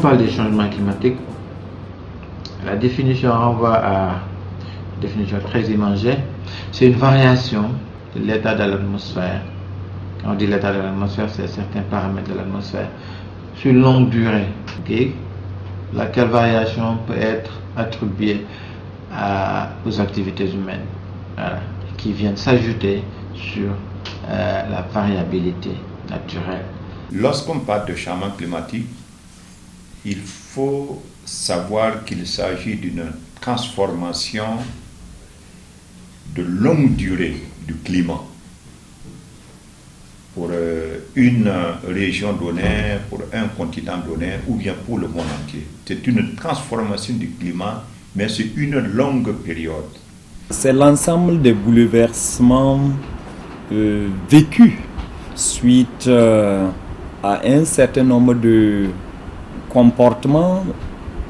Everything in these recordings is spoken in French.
parle des changements climatiques, la définition renvoie à une définition très imagée. C'est une variation de l'état de l'atmosphère. Quand on dit l'état de l'atmosphère, c'est certains paramètres de l'atmosphère sur une longue durée, okay? Laquelle variation peut être attribuée aux activités humaines, voilà, qui viennent s'ajouter sur la variabilité naturelle. Lorsqu'on parle de changement climatique, il faut savoir qu'il s'agit d'une transformation de longue durée du climat pour une région donnée, pour un continent donné ou bien pour le monde entier. C'est une transformation du climat, mais c'est une longue période. C'est l'ensemble des bouleversements vécus suite à un certain nombre de comportements,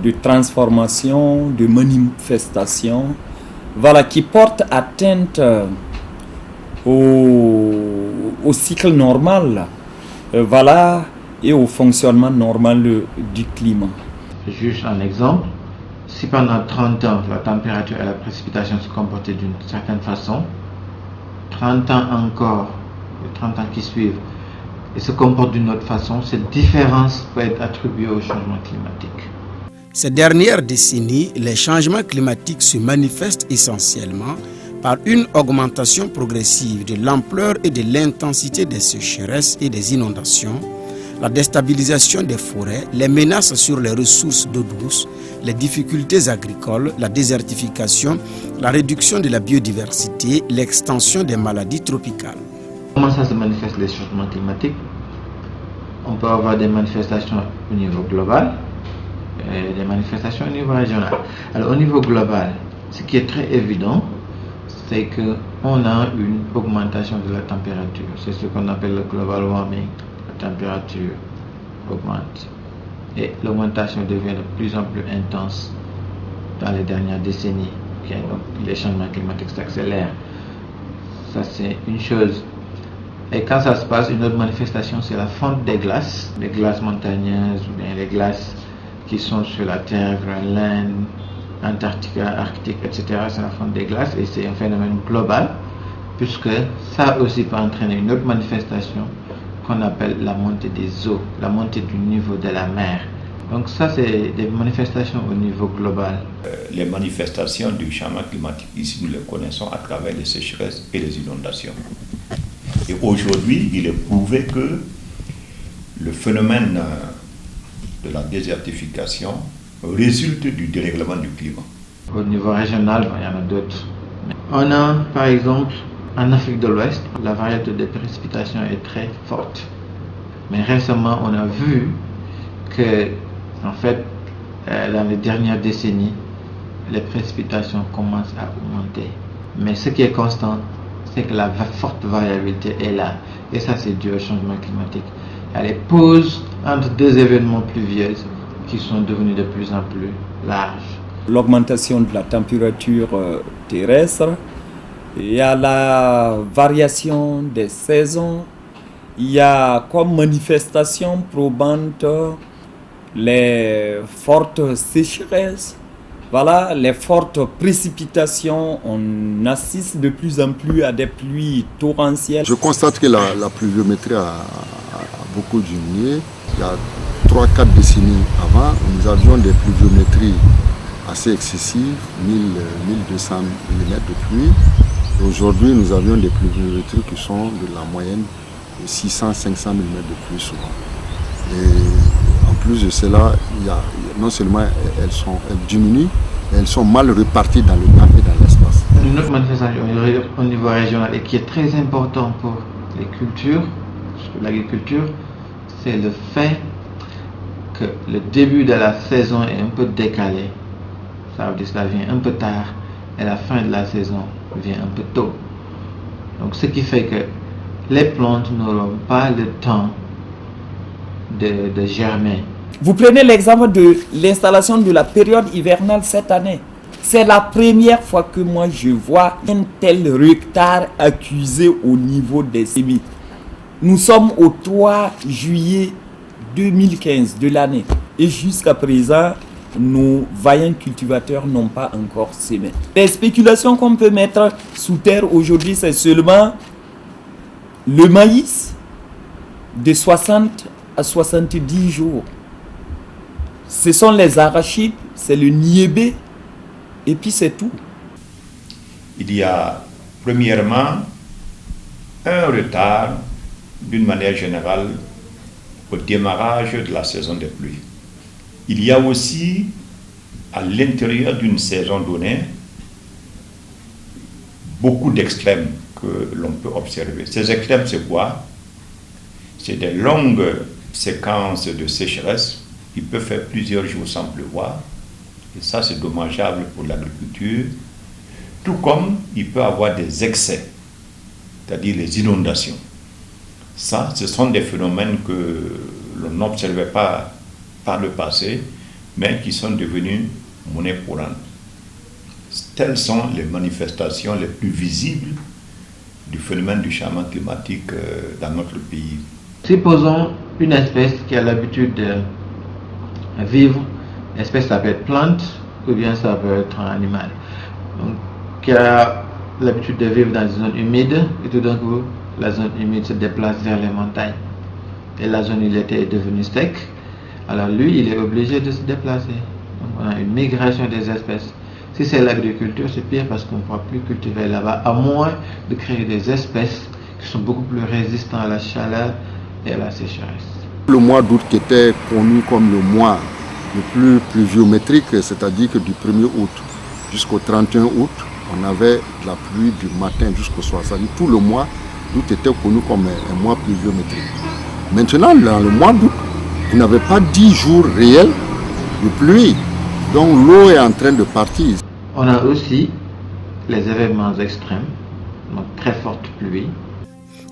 de transformations, de manifestations, voilà, qui portent atteinte au cycle normal, voilà, et au fonctionnement normal du climat. Juste un exemple, si pendant 30 ans la température et la précipitation se comportaient d'une certaine façon, 30 ans encore, les 30 ans qui suivent, et se comportent d'une autre façon, cette différence peut être attribuée au changement climatique. Ces dernières décennies, les changements climatiques se manifestent essentiellement par une augmentation progressive de l'ampleur et de l'intensité des sécheresses et des inondations, la déstabilisation des forêts, les menaces sur les ressources d'eau douce, les difficultés agricoles, la désertification, la réduction de la biodiversité, l'extension des maladies tropicales. Comment ça se manifeste les changements climatiques? On peut avoir des manifestations au niveau global et des manifestations au niveau régional. Alors au niveau global, ce qui est très évident, c'est qu'on a une augmentation de la température. C'est ce qu'on appelle le global warming. La température augmente. Et l'augmentation devient de plus en plus intense dans les dernières décennies. Okay? Donc les changements climatiques s'accélèrent. Ça, c'est une chose. Et quand ça se passe, une autre manifestation, c'est la fonte des glaces. Les glaces montagneuses ou bien les glaces qui sont sur la Terre, Groenland, Antarctica, Arctique, etc. C'est la fonte des glaces et c'est un phénomène global puisque ça aussi peut entraîner une autre manifestation qu'on appelle la montée des eaux, la montée du niveau de la mer. Donc ça, c'est des manifestations au niveau global. Les manifestations du changement climatique, ici nous les connaissons à travers les sécheresses et les inondations. Et aujourd'hui, il est prouvé que le phénomène de la désertification résulte du dérèglement du climat. Au niveau régional, il y en a d'autres. On a, par exemple, en Afrique de l'Ouest, la variété des précipitations est très forte. Mais récemment, on a vu que, en fait, dans les dernières décennies, les précipitations commencent à augmenter. Mais ce qui est constant, c'est que la forte variabilité est là. Et ça, c'est dû au changement climatique. Il y a des pauses entre deux événements pluvieux qui sont devenus de plus en plus larges. L'augmentation de la température terrestre, il y a la variation des saisons, il y a comme manifestation probante les fortes sécheresses, voilà, les fortes précipitations. On assiste de plus en plus à des pluies torrentielles. Je constate que la pluviométrie a beaucoup diminué. Il y a 3-4 décennies avant, nous avions des pluviométries assez excessives, 1000-1200 mm de pluie. Aujourd'hui, nous avions des pluviométries qui sont de la moyenne de 600-500 mm de pluie souvent. Et en plus de cela, non seulement elles diminuent, mais elles sont mal réparties dans le temps et dans l'espace. Une autre manifestation au niveau régional et qui est très important pour les cultures, pour l'agriculture, c'est le fait que le début de la saison est un peu décalé. Ça veut dire que ça vient un peu tard et la fin de la saison vient un peu tôt. Donc ce qui fait que les plantes n'auront pas le temps de germer. Vous prenez l'exemple de l'installation de la période hivernale cette année. C'est la première fois que moi je vois un tel retard accusé au niveau des semis. Nous sommes au 3 juillet 2015 de l'année. et jusqu'à présent, nos vaillants cultivateurs n'ont pas encore semé. Les spéculations qu'on peut mettre sous terre aujourd'hui, c'est seulement le maïs de 60 à 70 jours. Ce sont les arachides, c'est le niébé, et puis c'est tout. Il y a premièrement un retard d'une manière générale au démarrage de la saison des pluies. Il y a aussi à l'intérieur d'une saison donnée beaucoup d'extrêmes que l'on peut observer. Ces extrêmes, c'est quoi? C'est des longues séquences de sécheresse qui peuvent faire plusieurs jours sans pleuvoir. Et ça, c'est dommageable pour l'agriculture. Tout comme il peut y avoir des excès, c'est-à-dire les inondations. Ça, ce sont des phénomènes que l'on n'observait pas par le passé, mais qui sont devenus monnaie courante. Telles sont les manifestations les plus visibles du phénomène du changement climatique dans notre pays. Supposons une espèce qui a l'habitude de vivre, l'espèce ça peut être plante ou bien ça peut être un animal, donc qui a l'habitude de vivre dans une zone humide et tout d'un coup la zone humide se déplace vers les montagnes et la zone où il était devenue sec, alors lui il est obligé de se déplacer. Donc on a une migration des espèces. Si c'est l'agriculture, c'est pire parce qu'on ne pourra plus cultiver là-bas, à moins de créer des espèces qui sont beaucoup plus résistantes à la chaleur et à la sécheresse. Le mois d'août qui était connu comme le mois le plus pluviométrique, c'est-à-dire que du 1er août jusqu'au 31 août, on avait de la pluie du matin jusqu'au soir. C'est-à-dire tout le mois d'août était connu comme un mois pluviométrique. Maintenant, dans le mois d'août, vous n'avez pas 10 jours réels de pluie. Donc l'eau est en train de partir. On a aussi les événements extrêmes, donc très fortes pluies.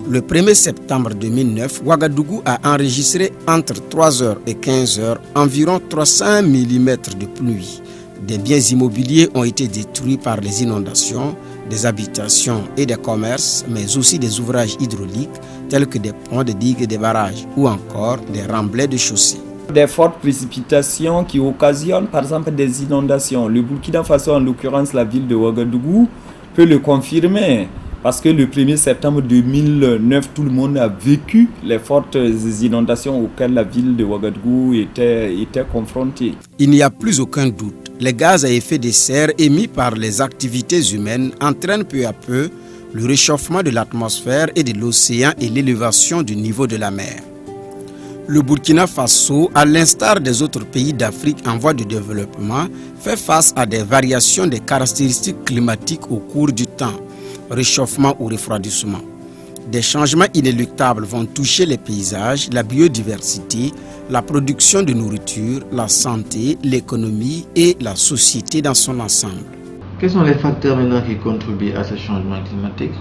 Le 1er septembre 2009, Ouagadougou a enregistré entre 3h et 15h environ 300 mm de pluie. Des biens immobiliers ont été détruits par les inondations, des habitations et des commerces, mais aussi des ouvrages hydrauliques tels que des ponts, des digues et des barrages, ou encore des remblais de chaussées. Des fortes précipitations qui occasionnent par exemple des inondations. Le Burkina Faso, en l'occurrence la ville de Ouagadougou, peut le confirmer. Parce que le 1er septembre 2009, tout le monde a vécu les fortes inondations auxquelles la ville de Ouagadougou était confrontée. Il n'y a plus aucun doute. Les gaz à effet de serre émis par les activités humaines entraînent peu à peu le réchauffement de l'atmosphère et de l'océan et l'élévation du niveau de la mer. Le Burkina Faso, à l'instar des autres pays d'Afrique en voie de développement, fait face à des variations des caractéristiques climatiques au cours du temps. Réchauffement ou refroidissement. Des changements inéluctables vont toucher les paysages, la biodiversité, la production de nourriture, la santé, l'économie et la société dans son ensemble. Quels sont les facteurs maintenant qui contribuent à ce changement climatique?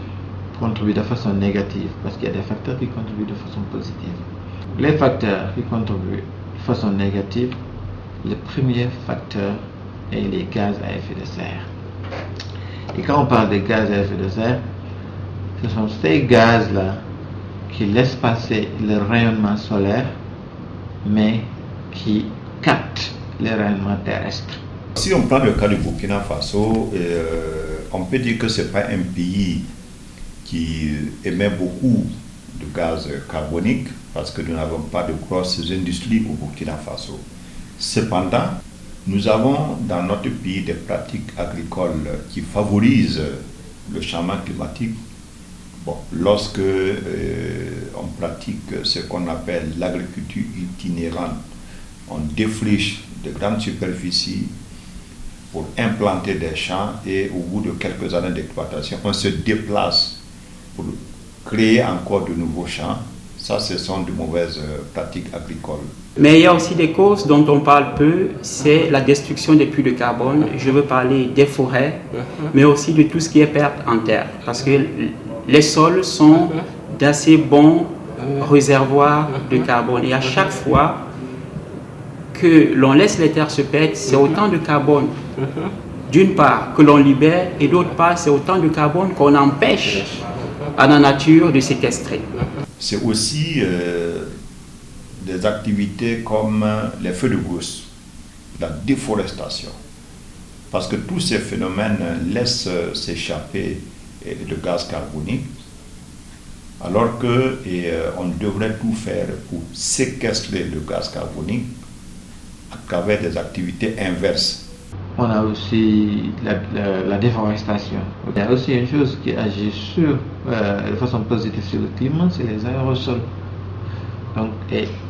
Contribuent de façon négative, parce qu'il y a des facteurs qui contribuent de façon positive. Les facteurs qui contribuent de façon négative, le premier facteur est les gaz à effet de serre. Et quand on parle des gaz à effet de serre, ce sont ces gaz-là qui laissent passer le rayonnement solaire, mais qui captent les rayonnements terrestres. Si on prend le cas du Burkina Faso, on peut dire que ce n'est pas un pays qui émet beaucoup de gaz carbonique, parce que nous n'avons pas de grosses industries au Burkina Faso. Cependant, nous avons dans notre pays des pratiques agricoles qui favorisent le changement climatique. Bon, lorsque on pratique ce qu'on appelle l'agriculture itinérante, on défriche de grandes superficies pour implanter des champs et au bout de quelques années d'exploitation, on se déplace pour créer encore de nouveaux champs. Ça, ce sont de mauvaises pratiques agricoles. Mais il y a aussi des causes dont on parle peu, c'est la destruction des puits de carbone. Je veux parler des forêts, mais aussi de tout ce qui est perte en terre. Parce que les sols sont d'assez bons réservoirs de carbone. Et à chaque fois que l'on laisse les terres se perdre, c'est autant de carbone, d'une part, que l'on libère, et d'autre part, c'est autant de carbone qu'on empêche à la nature de séquestrer. C'est aussi des activités comme les feux de brousse, la déforestation. Parce que tous ces phénomènes laissent s'échapper le gaz carbonique, alors qu'on devrait tout faire pour séquestrer le gaz carbonique à travers des activités inverses. On a aussi la déforestation. Il y a aussi une chose qui agit de façon positive sur le climat, c'est les aérosols. Donc,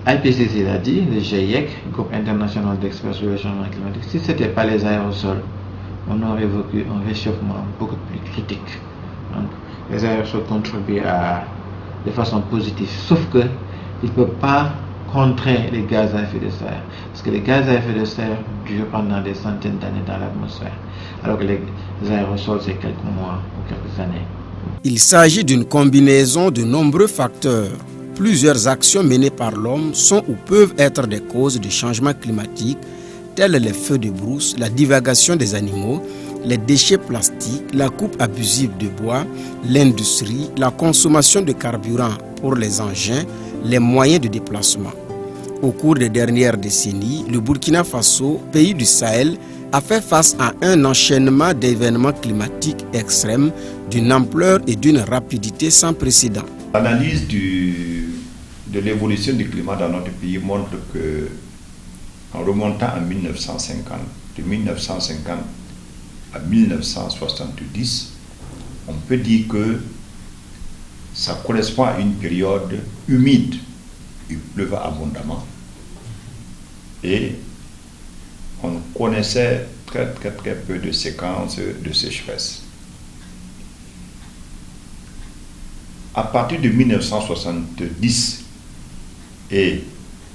IPCC l'a dit, le GIEC, Groupe international d'experts sur le changement climatique, si ce n'était pas les aérosols, on aurait vécu un réchauffement beaucoup plus critique. Donc, les aérosols contribuent de façon positive, sauf qu'ils ne peuvent pas contrer les gaz à effet de serre, parce que les gaz à effet de serre durent pendant des centaines d'années dans l'atmosphère, alors que les aérosols, c'est quelques mois ou quelques années. Il s'agit d'une combinaison de nombreux facteurs. Plusieurs actions menées par l'homme sont ou peuvent être des causes du changement climatique, tels les feux de brousse, la divagation des animaux, les déchets plastiques, la coupe abusive de bois, l'industrie, la consommation de carburant pour les engins, les moyens de déplacement. Au cours des dernières décennies, le Burkina Faso, pays du Sahel, a fait face à un enchaînement d'événements climatiques extrêmes d'une ampleur et d'une rapidité sans précédent. L'analyse de l'évolution du climat dans notre pays montre que, en remontant à 1950, de 1950 à 1970, on peut dire que ça correspond à une période humide. Il pleuvait abondamment et on connaissait très peu de séquences de sécheresse. À partir de 1970 et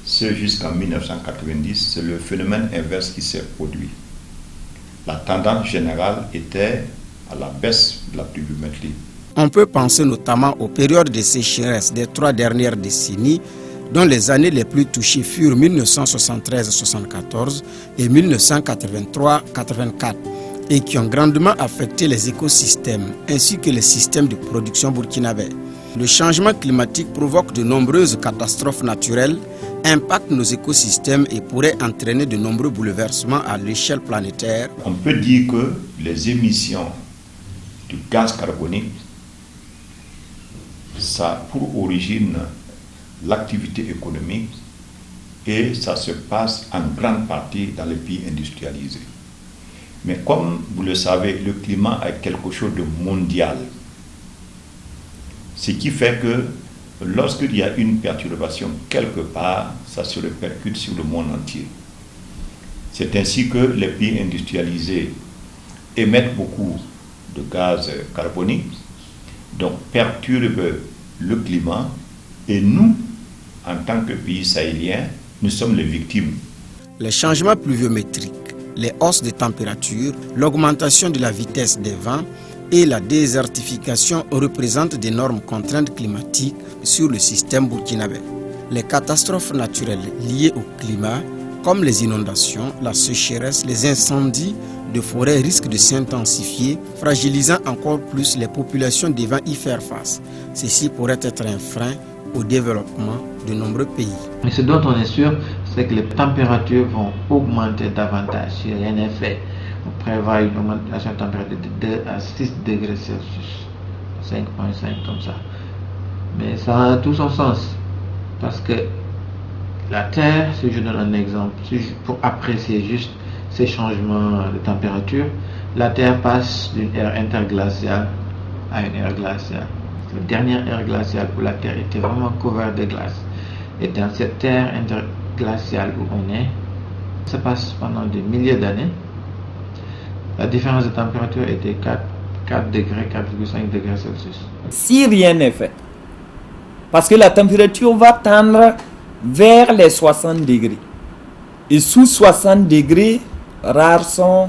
ce jusqu'en 1990, c'est le phénomène inverse qui s'est produit. La tendance générale était à la baisse de la pluviométrie. On peut penser notamment aux périodes de sécheresse des 3 dernières décennies, dont les années les plus touchées furent 1973-74 et 1983-84, et qui ont grandement affecté les écosystèmes ainsi que les systèmes de production burkinabais. Le changement climatique provoque de nombreuses catastrophes naturelles, impacte nos écosystèmes et pourrait entraîner de nombreux bouleversements à l'échelle planétaire. On peut dire que les émissions du gaz carbonique, ça a pour origine l'activité économique et ça se passe en grande partie dans les pays industrialisés. Mais comme vous le savez, le climat est quelque chose de mondial. Ce qui fait que lorsqu'il y a une perturbation quelque part, ça se répercute sur le monde entier. C'est ainsi que les pays industrialisés émettent beaucoup de gaz carbonique, donc perturbent le climat, et nous, en tant que pays sahéliens, nous sommes les victimes. Les changements pluviométriques, les hausses de température, l'augmentation de la vitesse des vents et la désertification représentent d'énormes contraintes climatiques sur le système burkinabé. Les catastrophes naturelles liées au climat, comme les inondations, la sécheresse, les incendies de forêt risquent de s'intensifier, fragilisant encore plus les populations devant y faire face. Ceci pourrait être un frein au développement de nombreux pays. Mais ce dont on est sûr, c'est que les températures vont augmenter davantage si rien n'est fait. On prévoit une augmentation de température de 2 à 6 degrés Celsius, 5,5 comme ça. Mais ça a tout son sens, parce que la Terre, si je donne un exemple, pour apprécier juste ces changements de température, la Terre passe d'une ère interglaciale à une ère glaciale. La dernière ère glaciale pour la Terre était vraiment couverte de glace. Et dans cette ère interglaciale où on est, ça passe pendant des milliers d'années. La différence de température était 4 degrés, 4,5 degrés Celsius. Si rien n'est fait, parce que la température va tendre vers les 60 degrés. Et sous 60 degrés, rares sont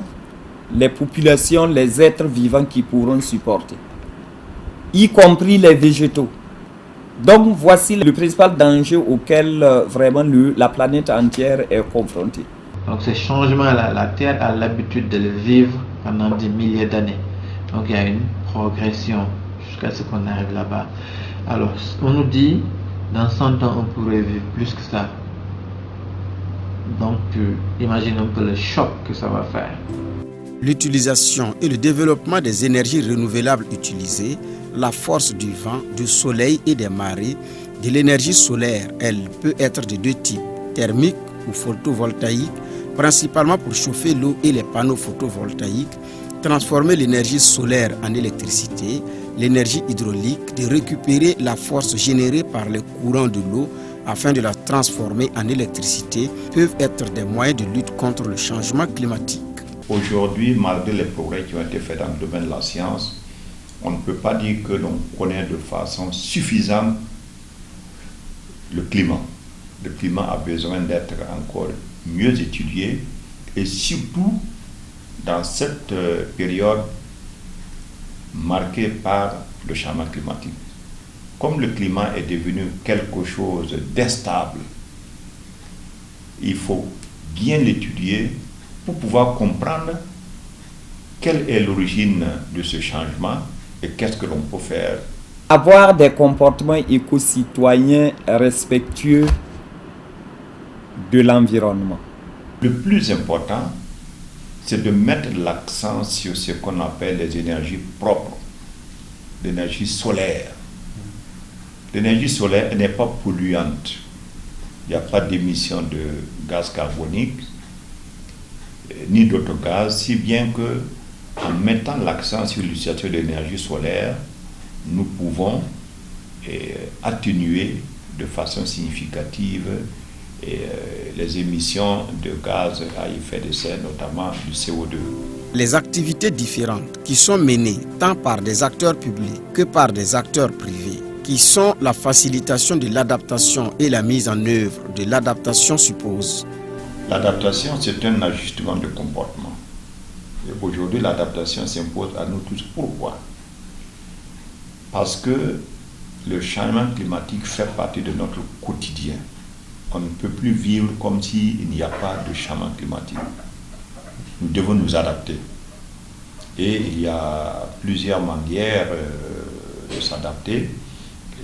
les populations, les êtres vivants qui pourront supporter, y compris les végétaux. Donc voici le principal danger auquel vraiment la planète entière est confrontée. Donc ces changements-là, la Terre a l'habitude de le vivre pendant des milliers d'années. Donc il y a une progression jusqu'à ce qu'on arrive là-bas. Alors on nous dit, dans 100 ans on pourrait vivre plus que ça. Donc, imaginez un peu le choc que ça va faire. L'utilisation et le développement des énergies renouvelables utilisées, la force du vent, du soleil et des marées, de l'énergie solaire, elle peut être de deux types, thermique ou photovoltaïque, principalement pour chauffer l'eau et les panneaux photovoltaïques, transformer l'énergie solaire en électricité, l'énergie hydraulique, de récupérer la force générée par le courant de l'eau afin de la transformer en électricité, peuvent être des moyens de lutte contre le changement climatique. Aujourd'hui, malgré les progrès qui ont été faits dans le domaine de la science, on ne peut pas dire que l'on connaît de façon suffisante le climat. Le climat a besoin d'être encore mieux étudié et surtout dans cette période marquée par le changement climatique. Comme le climat est devenu quelque chose d'instable, il faut bien l'étudier pour pouvoir comprendre quelle est l'origine de ce changement et qu'est-ce que l'on peut faire. Avoir des comportements éco-citoyens respectueux de l'environnement. Le plus important, c'est de mettre l'accent sur ce qu'on appelle les énergies propres, l'énergie solaire. L'énergie solaire n'est pas polluante. Il n'y a pas d'émission de gaz carbonique ni d'autres gaz, si bien que en mettant l'accent sur l'utilisation de l'énergie solaire, nous pouvons atténuer de façon significative les émissions de gaz à effet de serre, notamment du CO2. Les activités différentes qui sont menées tant par des acteurs publics que par des acteurs privés, qui sont la facilitation de l'adaptation et la mise en œuvre de l'adaptation suppose. L'adaptation, c'est un ajustement de comportement. Et aujourd'hui, l'adaptation s'impose à nous tous. Pourquoi? Parce que le changement climatique fait partie de notre quotidien. On ne peut plus vivre comme s'il n'y a pas de changement climatique. Nous devons nous adapter. Et il y a plusieurs manières de s'adapter.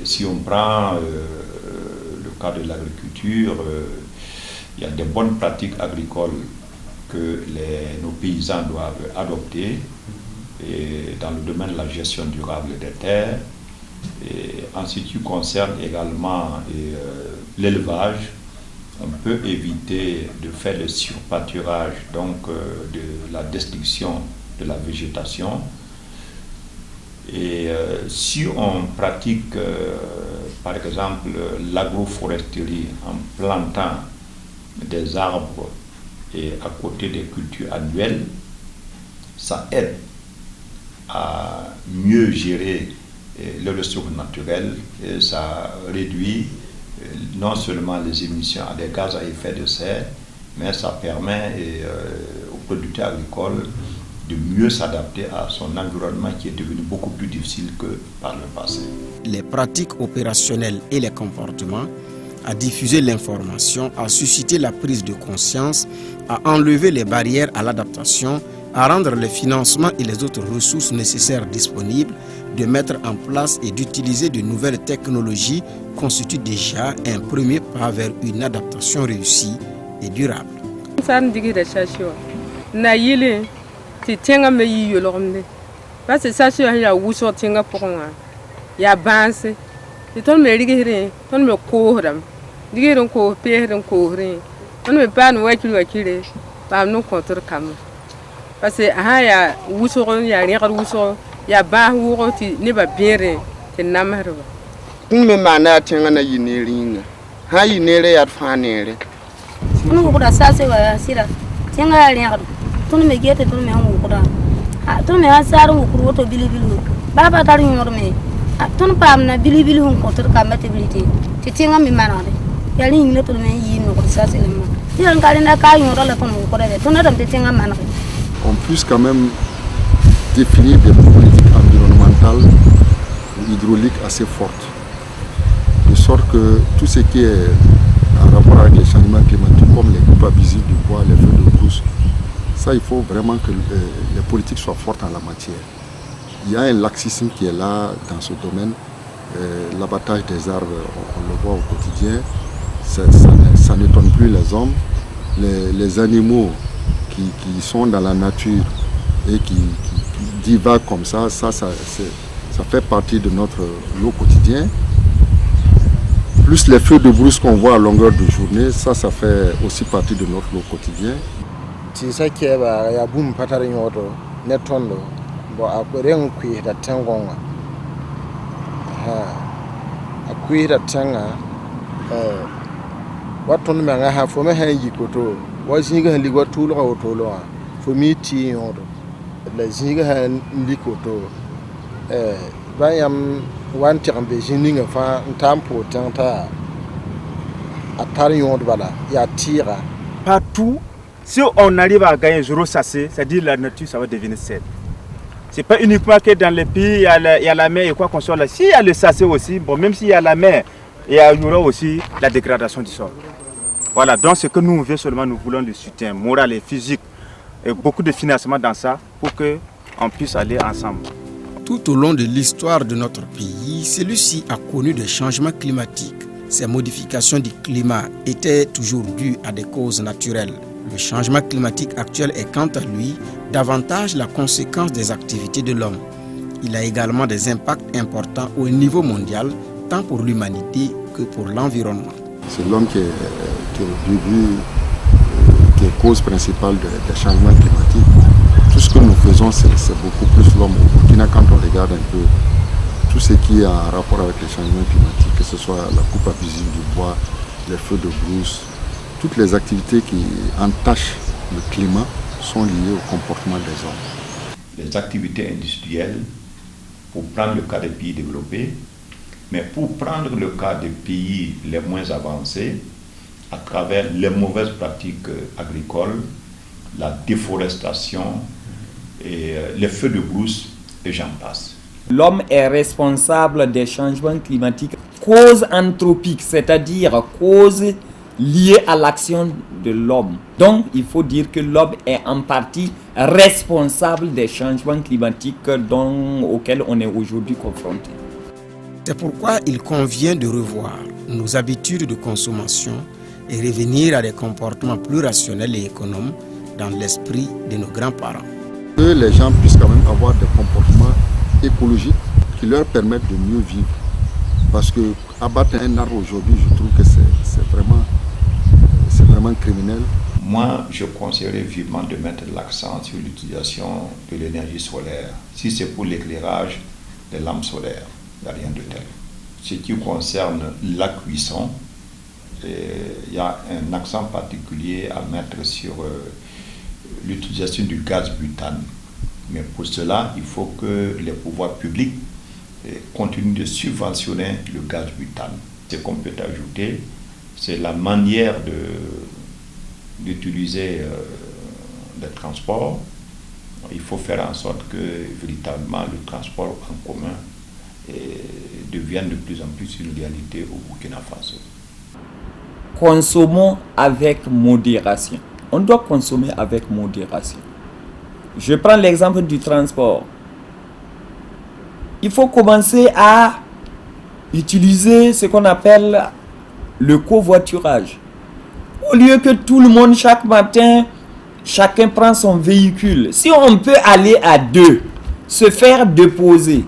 Si on prend le cas de l'agriculture, il y a des bonnes pratiques agricoles que nos paysans doivent adopter et dans le domaine de la gestion durable des terres. Et en ce qui concerne également l'élevage, on peut éviter de faire le surpâturage, donc de la destruction de la végétation. Et si on pratique par exemple l'agroforesterie en plantant des arbres et à côté des cultures annuelles, ça aide à mieux gérer les ressources naturelles et ça réduit non seulement les émissions des gaz à effet de serre, mais ça permet aux producteurs agricoles de mieux s'adapter à son environnement qui est devenu beaucoup plus difficile que par le passé. Les pratiques opérationnelles et les comportements, à diffuser l'information, à susciter la prise de conscience, à enlever les barrières à l'adaptation, à rendre le financement et les autres ressources nécessaires disponibles, de mettre en place et d'utiliser de nouvelles technologies constitue déjà un premier pas vers une adaptation réussie et durable. Parce que ya wusoro ya rigar wusoro ya ba wuro ti ne ba bere ti namarwa me mana tinga na yineringa ha yinere ya fanere tunu ko da sase wa sira tinga ya rigar tunu me gete tunu me ngu kuda ha tunu me hasaru ngu kuro to bilibilu baba tar nyor me tunu pam na bilibilu hun ko to kamatibility ti tinga me mana de ya li ngine tunu me yino ko sase le ma ti ran kali na ka nyor la tunu ko de tunu dam ti tinga mana. On puisse quand même définir des politiques environnementales ou hydrauliques assez fortes, de sorte que tout ce qui est en rapport avec les changements climatiques, comme les coupes abusives du bois, les feux de brousse, ça il faut vraiment que les politiques soient fortes en la matière. Il y a un laxisme qui est là dans ce domaine. L'abattage des arbres, on le voit au quotidien, ça n'étonne plus les hommes. les animaux qui sont dans la nature et qui divaguent comme ça fait partie de notre lot quotidien. Plus les feux de brousse qu'on voit à longueur de journée, ça fait aussi partie de notre lot quotidien. Partout, si on arrive à gagner 0 sachet, c'est-à-dire la nature, ça va devenir saine. C'est pas uniquement que dans les pays, il y a la mer et quoi qu'on soit là. S'il y a le sachet aussi, bon, même s'il y a la mer, il y aura aussi la dégradation du sol. Voilà, donc ce que nous voulons seulement, nous voulons le soutien moral et physique et beaucoup de financement dans ça pour qu'on puisse aller ensemble. Tout au long de l'histoire de notre pays, celui-ci a connu des changements climatiques. Ces modifications du climat étaient toujours dues à des causes naturelles. Le changement climatique actuel est quant à lui davantage la conséquence des activités de l'homme. Il a également des impacts importants au niveau mondial, tant pour l'humanité que pour l'environnement. C'est l'homme qui est cause principale des changements climatiques. Tout ce que nous faisons, c'est beaucoup plus l'homme au Burkina quand on regarde un peu tout ce qui est en rapport avec les changements climatiques, que ce soit la coupe abusive du bois, les feux de brousse, toutes les activités qui entachent le climat sont liées au comportement des hommes. Les activités industrielles, pour prendre le cas des pays développés, mais pour prendre le cas des pays les moins avancés, à travers les mauvaises pratiques agricoles, la déforestation, et les feux de brousse, et j'en passe. L'homme est responsable des changements climatiques, cause anthropique, c'est-à-dire cause liée à l'action de l'homme. Donc, il faut dire que l'homme est en partie responsable des changements climatiques auxquels on est aujourd'hui confronté. C'est pourquoi il convient de revoir nos habitudes de consommation et revenir à des comportements plus rationnels et économes dans l'esprit de nos grands-parents. Que les gens puissent quand même avoir des comportements écologiques qui leur permettent de mieux vivre. Parce que abattre un arbre aujourd'hui, je trouve que c'est vraiment criminel. Moi, je conseillerais vivement de mettre l'accent sur l'utilisation de l'énergie solaire. Si c'est pour l'éclairage, des lampes solaires, il n'y a rien de tel. Ce qui concerne la cuisson, il y a un accent particulier à mettre sur l'utilisation du gaz butane. Mais pour cela, il faut que les pouvoirs publics continuent de subventionner le gaz butane. Ce qu'on peut ajouter, c'est la manière d'utiliser les transports. Il faut faire en sorte que véritablement le transport en commun devienne de plus en plus une réalité au Burkina Faso. Consommons avec modération. On doit consommer avec modération. Je prends l'exemple du transport. Il faut commencer à utiliser ce qu'on appelle le covoiturage. Au lieu que tout le monde, chaque matin, chacun prend son véhicule. Si on peut aller à deux, se faire déposer.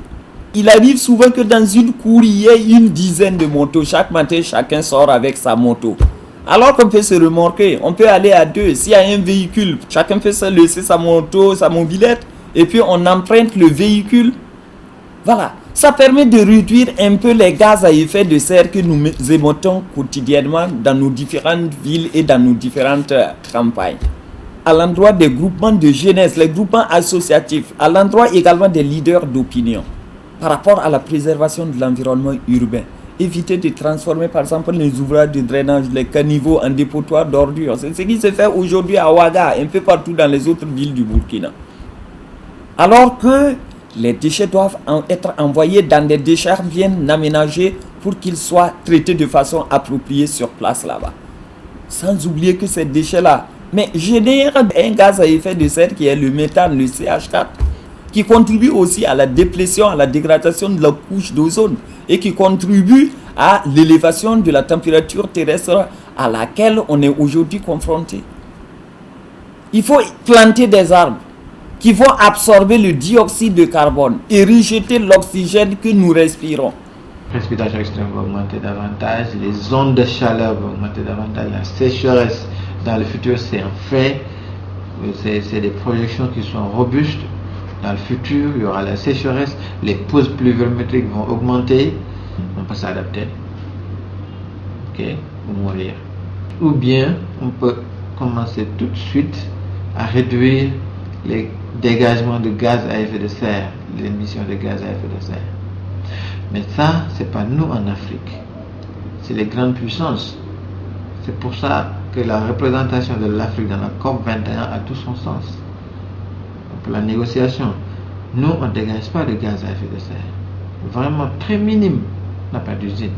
Il arrive souvent que dans une cour, il y ait une dizaine de motos. Chaque matin, chacun sort avec sa moto. Alors qu'on peut se remorquer, on peut aller à deux. S'il y a un véhicule, chacun peut se laisser sa moto, sa mobilette, et puis on emprunte le véhicule. Voilà. Ça permet de réduire un peu les gaz à effet de serre que nous émettons quotidiennement dans nos différentes villes et dans nos différentes campagnes. À l'endroit des groupements de jeunesse, les groupements associatifs, à l'endroit également des leaders d'opinion, par rapport à la préservation de l'environnement urbain. Éviter de transformer par exemple les ouvrages de drainage, les caniveaux en dépotoirs d'ordures. C'est ce qui se fait aujourd'hui à Ouaga, un peu partout dans les autres villes du Burkina. Alors que les déchets doivent être envoyés dans des décharges bien aménagées pour qu'ils soient traités de façon appropriée sur place là-bas. Sans oublier que ces déchets-là génèrent un gaz à effet de serre qui est le méthane, le CH4, qui contribue aussi à la déplétion, à la dégradation de la couche d'ozone et qui contribue à l'élévation de la température terrestre à laquelle on est aujourd'hui confronté. Il faut planter des arbres qui vont absorber le dioxyde de carbone et rejeter l'oxygène que nous respirons. La précipitation extrême va augmenter davantage, les ondes de chaleur vont augmenter davantage, la sécheresse dans le futur, c'est un fait, c'est des projections qui sont robustes. Dans le futur, il y aura la sécheresse, les pauses pluviométriques vont augmenter, on ne peut pas s'adapter, ou mourir. Ou bien, on peut commencer tout de suite à réduire les dégagements de gaz à effet de serre, les émissions de gaz à effet de serre. Mais ça, c'est pas nous en Afrique, c'est les grandes puissances. C'est pour ça que la représentation de l'Afrique dans la COP 21 a tout son sens. Pour la négociation, nous, on ne dégage pas de gaz à effet de serre. Vraiment très minime, on n'a pas d'usine.